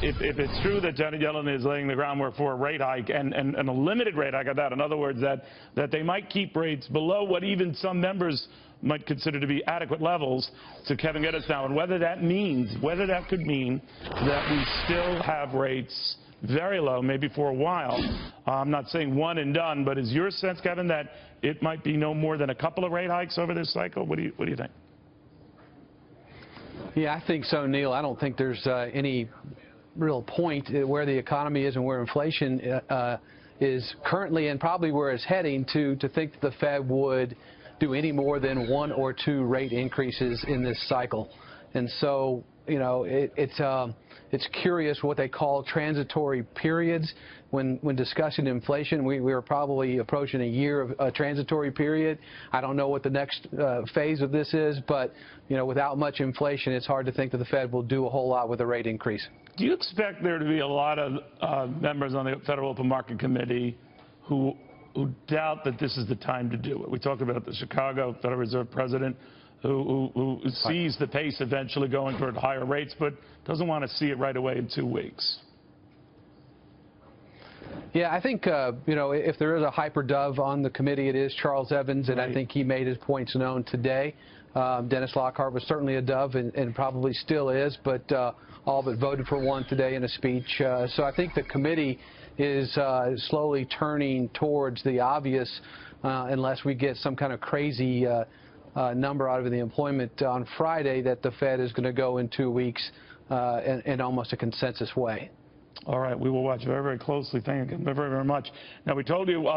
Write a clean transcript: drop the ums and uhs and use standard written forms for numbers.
if it's true that Janet Yellen is laying the groundwork for a rate hike and a limited rate hike at that, in other words, that they might keep rates below what even some members might consider to be adequate levels to Kevin Giddis now, and whether that could mean that we still have rates very low, maybe for a while. I'm not saying one and done, but is your sense, Kevin, that it might be no more than a couple of rate hikes over this cycle? What do you think? Yeah, I think so, Neil. I don't think there's any real point where the economy is and where inflation is currently, and probably where it's heading, to think that the Fed would do any more than 1 or 2 rate increases in this cycle. And so, you know, it's curious what they call transitory periods. When discussing inflation, we are probably approaching a year of a transitory period. I don't know what the next phase of this is, but, you know, without much inflation, it's hard to think that the Fed will do a whole lot with a rate increase. Do you expect there to be a lot of members on the Federal Open Market Committee who doubt that this is the time to do it? We talked about the Chicago Federal Reserve president who sees the pace eventually going toward higher rates, but doesn't want to see it right away in 2 weeks. Yeah, I think, you know, if there is a hyper dove on the committee, it is Charles Evans, and I think he made his points known today. Dennis Lockhart was certainly a dove and probably still is, but all but voted for one today in a speech. So I think the committee is slowly turning towards the obvious, unless we get some kind of crazy number out of the employment on Friday, that the Fed is going to go in 2 weeks in almost a consensus way. All right, we will watch very, very closely. Thank you very, very much. Now, we told you